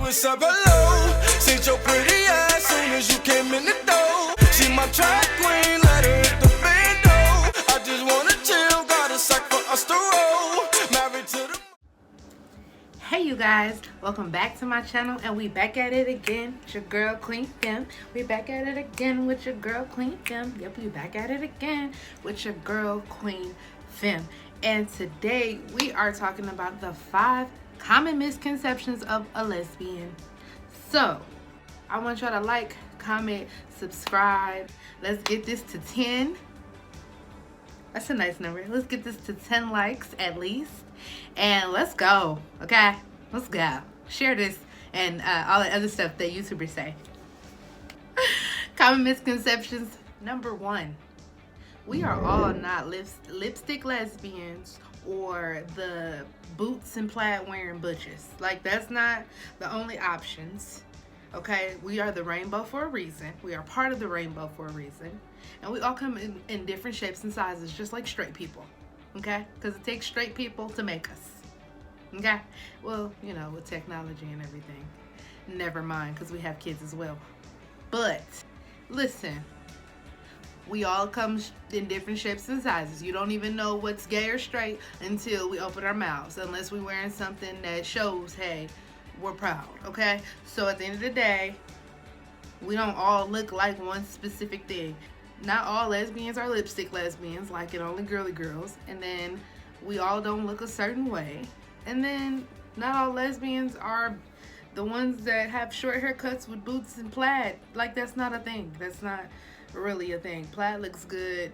what's up, hello. Seen your pretty ass soon as you came in the door. She my track queen, let her hit the bando. I just wanna chill, got a sack for us to roll. Married to the... Hey you guys, welcome back to my channel, and we back at it again with your girl Queen Femme. We back at it again with your girl Queen Femme. Yep, we back at it again with your girl Queen Femme. And today we are talking about the 5 common misconceptions of a lesbian. So I want y'all to like, comment, subscribe. Let's get this to 10. That's a nice number. Let's get this to 10 likes at least. And let's go, okay? Let's go. Share this and all the other stuff that YouTubers say. Common misconceptions. Number 1. We are all not lipstick lesbians or the boots and plaid wearing butches. Like, that's not the only options, okay? We are the rainbow for a reason. We are part of the rainbow for a reason. And we all come in different shapes and sizes, just like straight people. Okay? Because it takes straight people to make us. Okay? Well, you know, with technology and everything. Never mind, because we have kids as well. But, listen. We all come in different shapes and sizes. You don't even know what's gay or straight until we open our mouths. Unless we're wearing something that shows, hey, we're proud. Okay? So, at the end of the day, we don't all look like one specific thing. Not all lesbians are lipstick lesbians, like in only girly girls. And then we all don't look a certain way. And then not all lesbians are the ones that have short haircuts with boots and plaid. Like, that's not a thing. That's not really a thing. Plaid looks good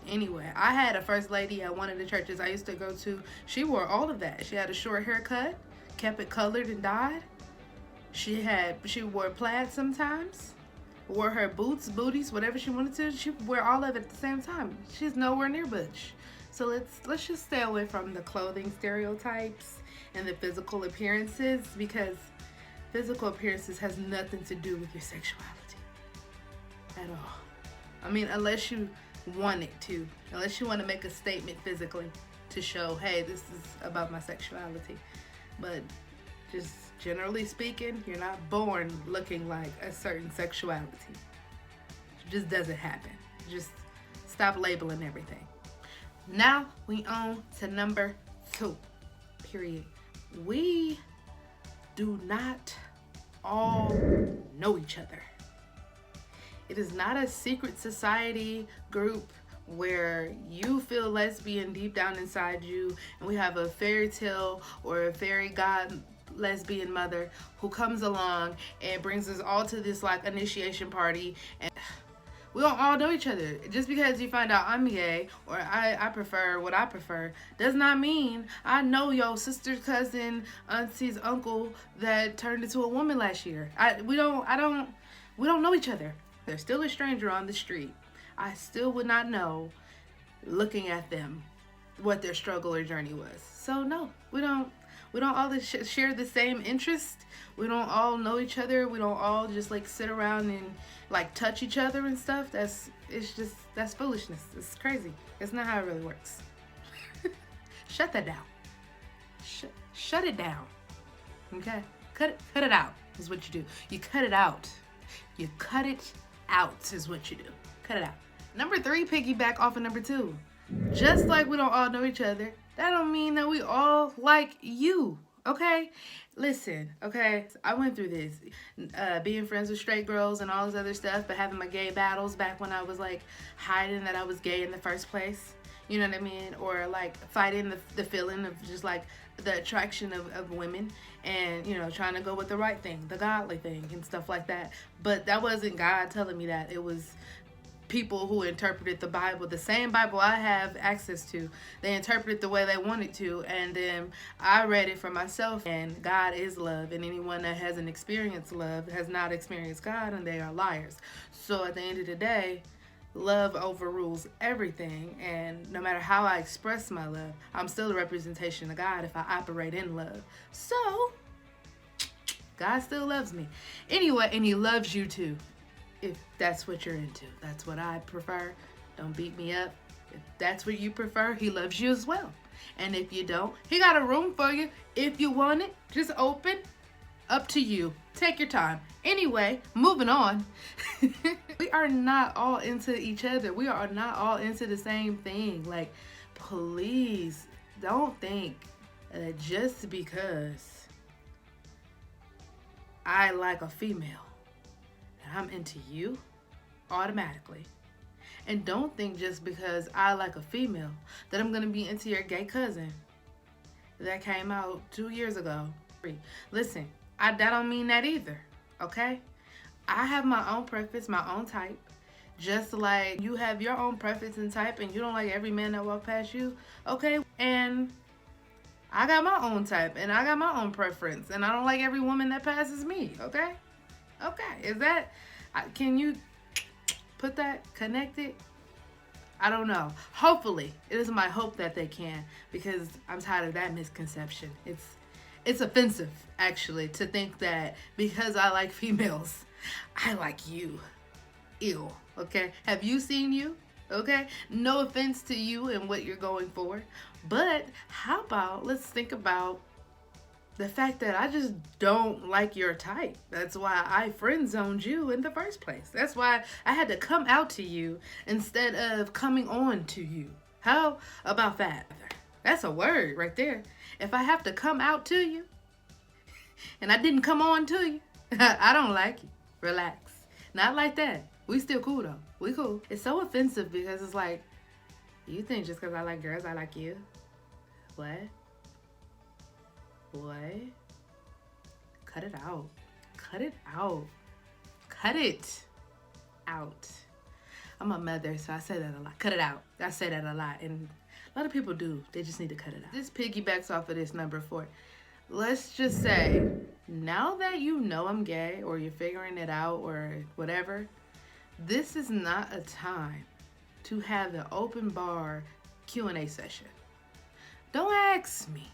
anyway. I had a first lady at one of the churches I used to go to. She wore all of that. She had a short haircut, kept it colored and dyed. She wore plaid sometimes. Wore her boots, booties, whatever she wanted to. She wear all of it at the same time. She's nowhere near butch. So let's just stay away from the clothing stereotypes and the physical appearances, because physical appearances has nothing to do with your sexuality at all. I mean, unless you want it to. Unless you want to make a statement physically to show, hey, this is about my sexuality. But just generally speaking, you're not born looking like a certain sexuality. It just doesn't happen. Just stop labeling everything. Now we on to number 2. Period. We do not all know each other. It is not a secret society group where you feel lesbian deep down inside you, and we have a fairy tale or a fairy god lesbian mother who comes along and brings us all to this like initiation party, and we don't all know each other. Just because you find out I'm gay or I prefer what I prefer does not mean I know your sister, cousin, auntie's uncle that turned into a woman last year. We don't know each other. They're still a stranger on the street. I still would not know, looking at them, what their struggle or journey was. So no, we don't all share the same interest. We don't all know each other. We don't all just like sit around and like touch each other and stuff. That's foolishness. It's crazy. It's not how it really works. Shut that down. Shut it down. Okay? Cut it out is what you do. You cut it out. You cut it out is what you do. Cut it out. Number 3, piggyback off of number 2. Just like we don't all know each other, that don't mean that we all like you, okay? Listen, okay? I went through this, being friends with straight girls and all this other stuff, but having my gay battles back when I was like hiding that I was gay in the first place. You know what I mean? Or like fighting the feeling of just like the attraction of women, and you know, trying to go with the right thing, the godly thing and stuff like that. But that wasn't God telling me that. It was people who interpreted the Bible, the same Bible I have access to. They interpreted the way they wanted to, and then I read it for myself. And God is love, and anyone that hasn't experienced love has not experienced God, and they are liars. So at the end of the day, love overrules everything, and no matter how I express my love, I'm still a representation of God if I operate in love. So God still loves me anyway, and he loves you too, if that's what you're into. That's what I prefer. Don't beat me up. If that's what you prefer, he loves you as well. And if you don't, he got a room for you. If you want it, just open Up to you. Take your time. Anyway, moving on. We are not all into each other. We are not all into the same thing. Like, please don't think that just because I like a female that I'm into you automatically. And don't think just because I like a female that I'm going to be into your gay cousin that came out 2 years ago. Listen, that don't mean that either, okay? I have my own preference, my own type. Just like you have your own preference and type and you don't like every man that walk past you, okay? And I got my own type and I got my own preference and I don't like every woman that passes me, okay? Okay, is that, can you put that, connect it? I don't know. Hopefully, it is my hope that they can, because I'm tired of that misconception. It's offensive, actually, to think that because I like females, I like you. Ew, okay? Have you seen you? Okay? No offense to you and what you're going for, but how about let's think about the fact that I just don't like your type. That's why I friend zoned you in the first place. That's why I had to come out to you instead of coming on to you. How about that? That's a word right there. If I have to come out to you and I didn't come on to you, I don't like you. Relax. Not like that. We still cool though. We cool. It's so offensive because it's like, you think just because I like girls, I like you? What? What? Cut it out. Cut it out. Cut it out. I'm a mother, so I say that a lot. Cut it out. I say that a lot. And a lot of people do. They just need to cut it out. This piggybacks off of this number 4. Let's just say, now that you know I'm gay or you're figuring it out or whatever, this is not a time to have an open bar Q&A session. Don't ask me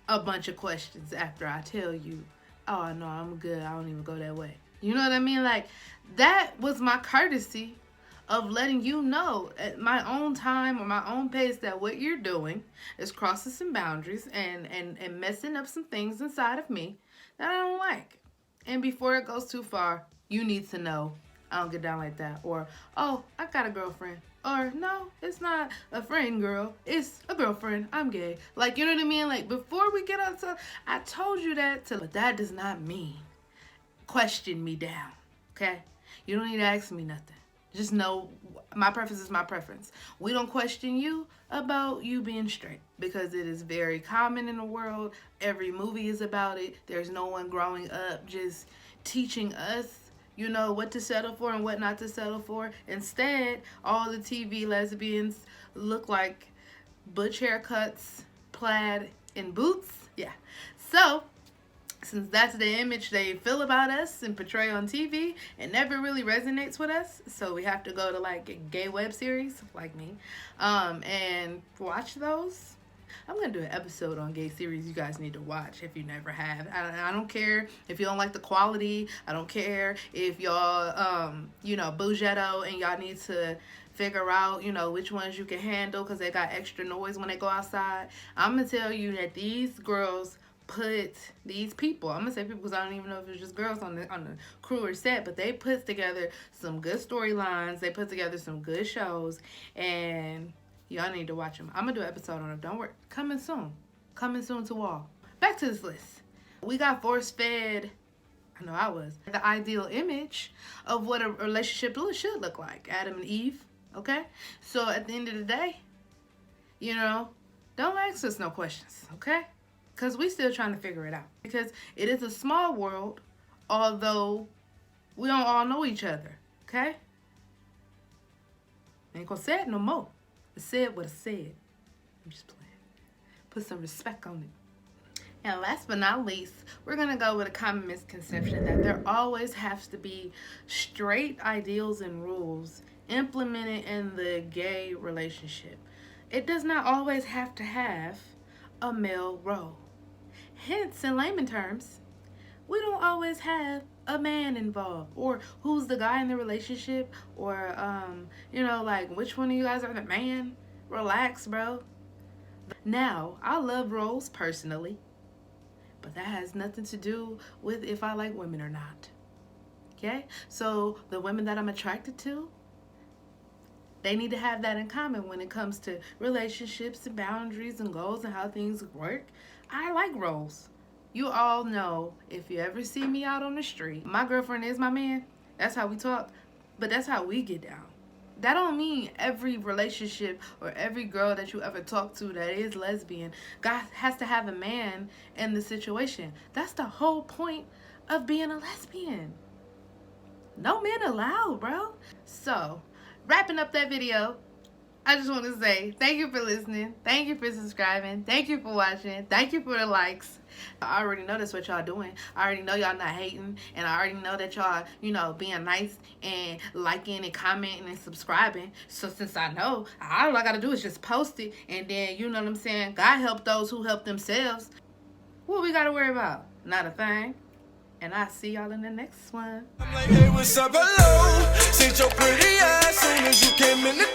a bunch of questions after I tell you, oh no, I'm good, I don't even go that way. You know what I mean? Like, that was my courtesy of letting you know at my own time or my own pace that what you're doing is crossing some boundaries and messing up some things inside of me that I don't like. And before it goes too far, you need to know I don't get down like that. Or, oh, I got a girlfriend. Or, no, it's not a friend, girl. It's a girlfriend. I'm gay. Like, you know what I mean? Like, before we get on to, I told you that, but that does not mean question me down, okay? You don't need to ask me nothing. Just know my preference is my preference. We don't question you about you being straight because it is very common in the world. Every movie is about it. There's no one growing up just teaching us, you know, what to settle for and what not to settle for. Instead, all the TV lesbians look like butch haircuts, plaid, and boots. Yeah. So, since that's the image they feel about us and portray on TV, it never really resonates with us. So we have to go to like gay web series like me and watch those. I'm going to do an episode on gay series you guys need to watch if you never have. I don't care if you don't like the quality. I don't care if y'all, you know, bougetto and y'all need to figure out, you know, which ones you can handle because they got extra noise when they go outside. I'm going to tell you that these girls put these people, I'm gonna say people because I don't even know if it's just girls on the crew or set, but they put together some good storylines. They put together some good shows, and y'all need to watch them. I'm gonna do an episode on them. Don't worry, coming soon to all. Back to this list. We got force fed. I know I was the ideal image of what a relationship should look like. Adam and Eve. Okay, so at the end of the day, you know, don't ask us no questions. Okay. Because we still trying to figure it out. Because it is a small world, although we don't all know each other. Okay? Ain't gonna say it no more. I said what I said. I'm just playing. Put some respect on it. And last but not least, we're going to go with a common misconception that there always has to be straight ideals and rules implemented in the gay relationship. It does not always have to have a male role. Hence, in layman terms, we don't always have a man involved, or who's the guy in the relationship, or you know, like which one of you guys are the man. Relax, bro. Now, I love roles personally, but that has nothing to do with if I like women or not. Okay? So the women that I'm attracted to, they need to have that in common when it comes to relationships and boundaries and goals and how things work. I like roles. You all know, if you ever see me out on the street, my girlfriend is my man. That's how we talk, but that's how we get down. That don't mean every relationship or every girl that you ever talk to that is lesbian has to have a man in the situation. That's the whole point of being a lesbian. No men allowed, bro. So, wrapping up that video, I just want to say thank you for listening. Thank you for subscribing. Thank you for watching. Thank you for the likes. I already know that's what y'all doing. I already know y'all not hating. And I already know that y'all, being nice and liking and commenting and subscribing. So since I know, all I got to do is just post it. And then, you know what I'm saying? God help those who help themselves. What we got to worry about? Not a thing. And I'll see y'all in the next one. I'm like, hey, what's up, hello? Since your pretty ass soon as you came in the